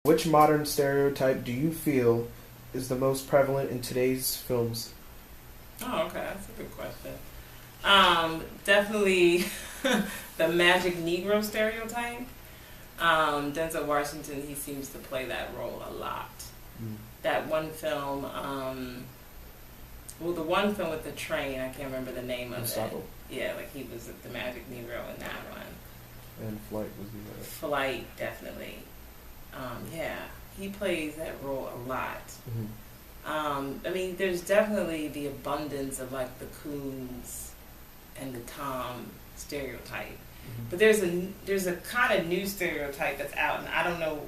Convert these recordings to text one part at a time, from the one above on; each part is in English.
Which modern stereotype do you feel is the most prevalent in today's films? Oh, okay, that's a good question. Definitely the magic Negro stereotype. Denzel Washington, he seems to play that role a lot. Mm. That one film, well, the one film with the train, I can't remember the name of it. Yeah, like he was the magic Negro in that one. And Flight was the other. Flight, definitely. Yeah, he plays that role a lot. Mm-hmm. I mean, there's definitely the abundance of like the Coons and the Tom stereotype, but there's a kind of new stereotype that's out, and I don't know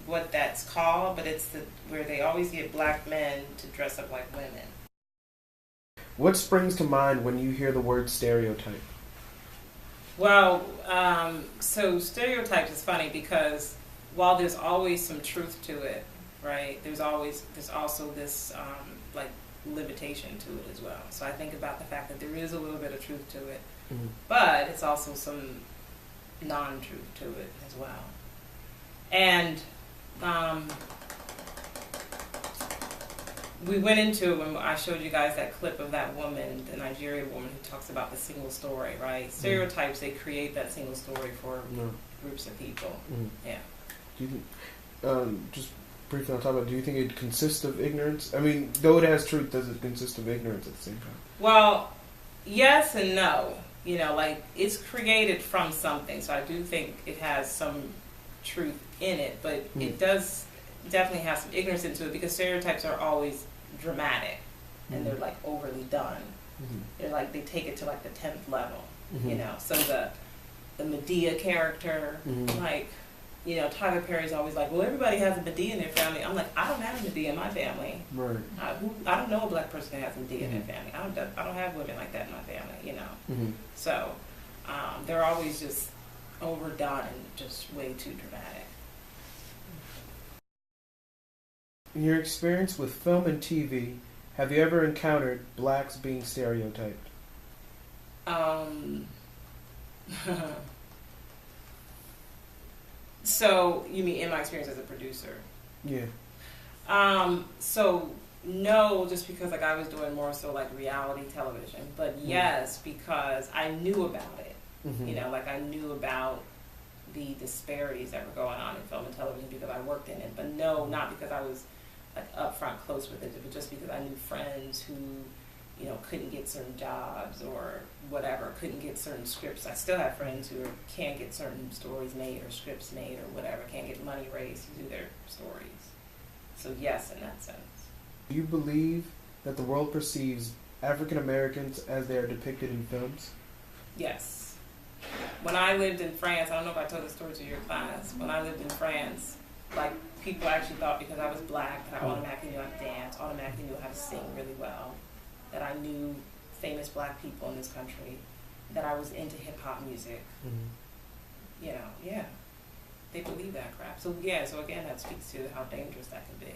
what that's called, but it's where they always get black men to dress up like women. What springs to mind when you hear the word stereotype? Well, so stereotypes is funny because while there's always some truth to it, right? There's also this like limitation to it as well. So I think about the fact that there is a little bit of truth to it, but it's also some non-truth to it as well. And we went into it when I showed you guys that clip of that woman, the Nigerian woman who talks about the single story, right? Stereotypes, they create that single story for groups of people. Yeah. Do you think, just briefly on top of it, do you think it consists of ignorance? I mean, though it has truth, does it consist of ignorance at the same time? Well, yes and no. You know, like, it's created from something, so I do think it has some truth in it, but it does definitely have some ignorance into it because stereotypes are always dramatic and they're like overly done. They're like, they take it to like the 10th level, you know. So the Medea character, like, you know, Tyler Perry's always like, well, everybody has a Medea in their family. I'm like, I don't have a Medea in my family. Right. I don't know a black person that has a Medea in their family. I don't have women like that in my family, you know. So they're always just overdone and just way too dramatic. In your experience with film and TV, have you ever encountered blacks being stereotyped? So you mean in my experience as a producer? Yeah. So no, just because like I was doing more so like reality television, but yes, because I knew about it. You know, like I knew about the disparities that were going on in film and television because I worked in it. But no, not because I was like upfront close with it, but just because I knew friends who, you know, couldn't get certain jobs or whatever, couldn't get certain scripts. I still have friends who can't get certain stories made or scripts made or whatever, can't get money raised to do their stories. So yes, in that sense. Do you believe that the world perceives African Americans as they are depicted in films? Yes. When I lived in France, I don't know if I told the story to your class, when I lived in France, like people actually thought because I was black that I automatically knew how to dance, automatically knew how to sing really well, that I knew famous black people in this country, that I was into hip-hop music. You know, yeah. They believe that crap. So yeah, so again, that speaks to how dangerous that can be.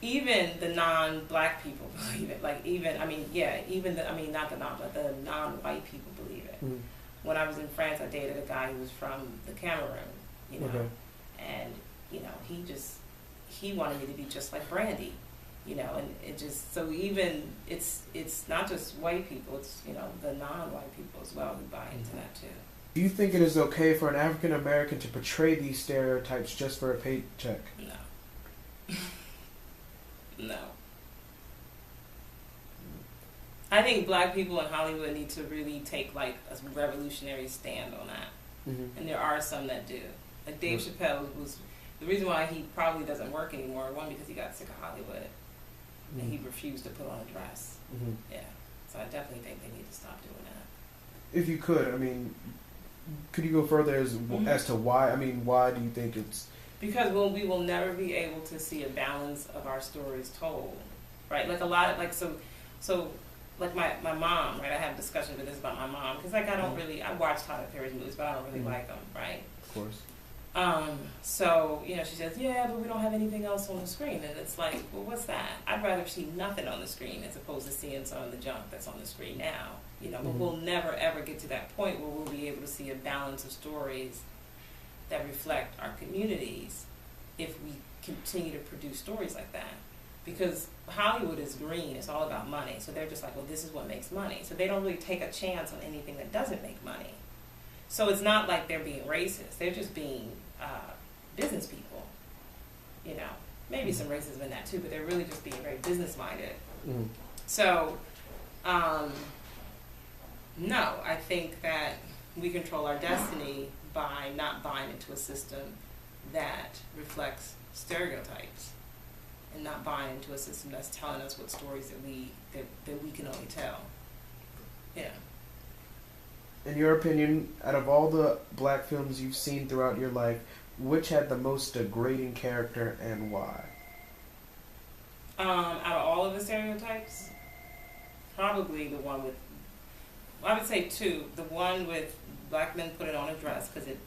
Even the non-black people believe it. Like even, I mean, yeah, even the, I mean, not the but the non-white people believe it. When I was in France, I dated a guy who was from the Cameroon, you know, and, you know, he wanted me to be just like Brandy. You know, and it just, so even, it's not just white people, it's, you know, the non-white people as well who buy into that too. Do you think it is okay for an African American to portray these stereotypes just for a paycheck? No. No. I think black people in Hollywood need to really take like a revolutionary stand on that. And there are some that do. Like Dave Chappelle was, the reason why he probably doesn't work anymore, one, because he got sick of Hollywood. And he refused to put on a dress. Yeah. So I definitely think they need to stop doing that. If you could, I mean, could you go further as to why? I mean, why do you think it's... Because we will never be able to see a balance of our stories told, right? Like a lot of, like, so like my mom, right? I have discussions with this about my mom, because like I watch Tyler Perry's movies, but I don't really like them, right? Of course. So, you know, she says, yeah, but we don't have anything else on the screen. And it's like, well, what's that? I'd rather see nothing on the screen as opposed to seeing some of the junk that's on the screen now. You know, but we'll never, ever get to that point where we'll be able to see a balance of stories that reflect our communities if we continue to produce stories like that. Because Hollywood is green, it's all about money. So they're just like, well, this is what makes money. So they don't really take a chance on anything that doesn't make money. So it's not like they're being racist. They're just being business people. You know, maybe some racism in that too, but they're really just being very business-minded. Mm. So, no, I think that we control our destiny by not buying into a system that reflects stereotypes, and not buying into a system that's telling us what stories that we can only tell. Yeah. In your opinion, out of all the black films you've seen throughout your life, which had the most degrading character and why? Out of all of the stereotypes, probably the one with, well, I would say two. The one with black men put it on a dress because it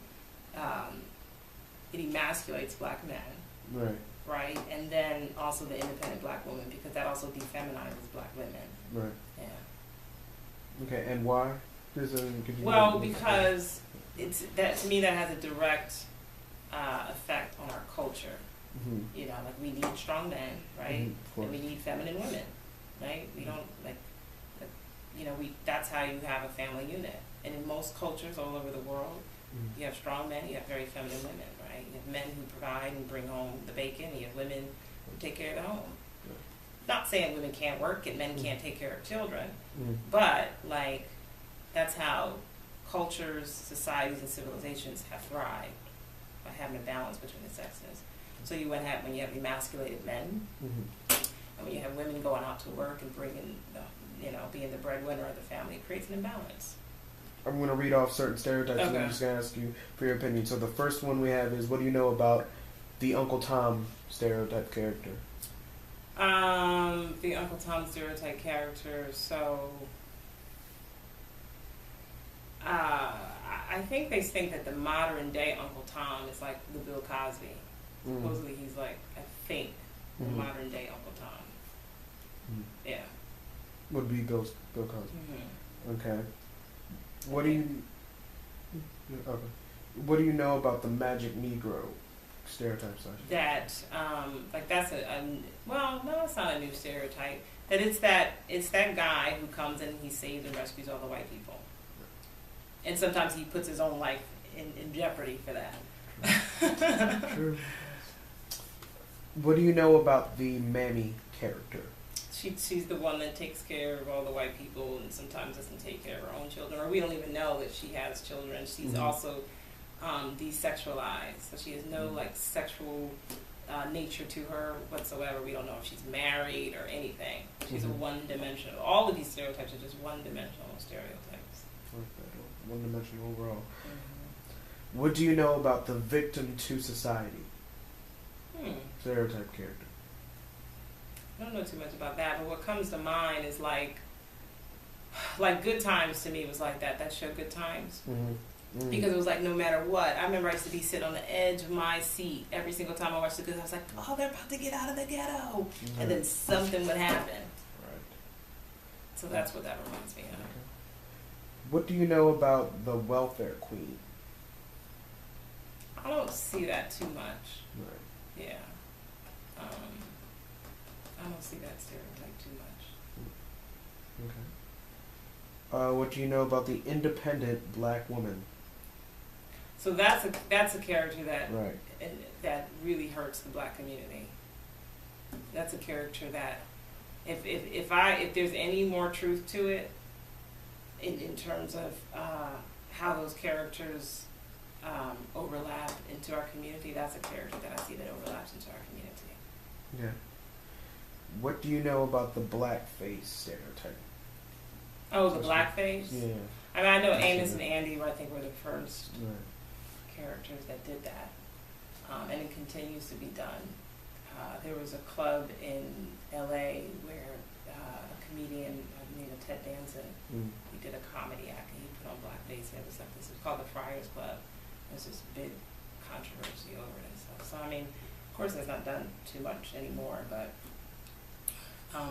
emasculates black men. Right. Right, and then also the independent black woman, because that also defeminizes black women. Right. Yeah. Okay, and why? Well, because it's that, to me, that has a direct effect on our culture. Mm-hmm. You know, like we need strong men, right? Mm-hmm, and we need feminine women, right? We don't you know, that's how you have a family unit. And in most cultures all over the world, mm-hmm. you have strong men, you have very feminine women, right? You have men who provide and bring home the bacon, you have women who take care of the home. Yeah. Not saying women can't work and men mm-hmm. can't take care of children, mm-hmm. but like that's how cultures, societies, and civilizations have thrived, by having a balance between the sexes. So you when you have emasculated men, Mm-hmm. and when you have women going out to work and bringing being the breadwinner of the family, it creates an imbalance. I'm going to read off certain stereotypes, and I'm just going to ask you for your opinion. So the first one we have is, what do you know about the Uncle Tom stereotype character? The Uncle Tom stereotype character, so I think they think that the modern day Uncle Tom is like the Bill Cosby. Mm-hmm. Supposedly he's like, I think, the mm-hmm. modern day Uncle Tom. Mm-hmm. Yeah. Would be Bill Cosby. Mm-hmm. Okay. What do you? Okay. What do you know about the Magic Negro stereotype? That that's well, no, it's not a new stereotype. That it's that guy who comes and he saves and rescues all the white people, and sometimes he puts his own life in jeopardy for that. True. What do you know about the Mammy character? She's the one that takes care of all the white people and sometimes doesn't take care of her own children, or we don't even know that she has children. She's mm-hmm. also desexualized, so she has no mm-hmm. like sexual nature to her whatsoever. We don't know if she's married or anything. She's mm-hmm. a one-dimensional. All of these stereotypes are just one-dimensional stereotypes. One-dimensional overall. Mm-hmm. What do you know about the victim to society stereotype character? I don't know too much about that, but what comes to mind is like Good Times to me was like that. That show Good Times. Mm-hmm. Mm-hmm. Because it was like no matter what. I remember I used to be sitting on the edge of my seat every single time I watched it because I was like, oh, they're about to get out of the ghetto. Mm-hmm. And then something would happen. Right. So that's what that reminds me of. Okay. What do you know about the welfare queen? I don't see that too much. Right. Yeah. I don't see that stereotype too much. Okay. What do you know about the independent black woman? So that's a character that right. that really hurts the black community. That's a character that if there's any more truth to it in terms of how those characters overlap into our community, that's a character that I see that overlaps into our community. Yeah. What do you know about the blackface stereotype? Oh, the blackface? Yeah. I mean, I know Amos and Andy, I think, were the first right. characters that did that. And it continues to be done. There was a club in LA where a comedian by the name of Ted Danson, he did a comedy act and he put on blackface, and it was like this. It was called the Friars Club. There's this big controversy over it and stuff. So I mean, of course, that's not done too much anymore. But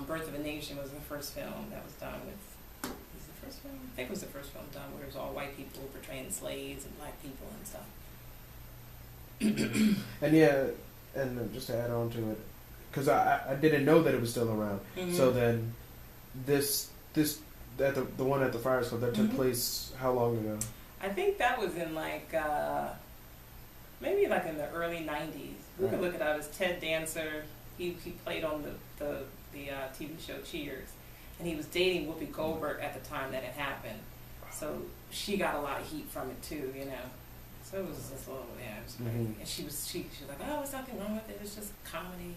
Birth of a Nation was the first film that was done with. Was the first film? I think it was the first film done where it was all white people portraying slaves and black people and stuff. And yeah, and just to add on to it, because I didn't know that it was still around. Mm-hmm. So then this at the one at the Friars Club that took Mm-hmm. place how long ago? I think that was in like maybe like in the early '90s. We could look it up. As Ted Dancer. He played on the TV show Cheers, and he was dating Whoopi Goldberg at the time that it happened. So she got a lot of heat from it too, you know. So it was just a little, yeah, it was crazy. And she was like, oh, there's nothing wrong with it. It's just comedy.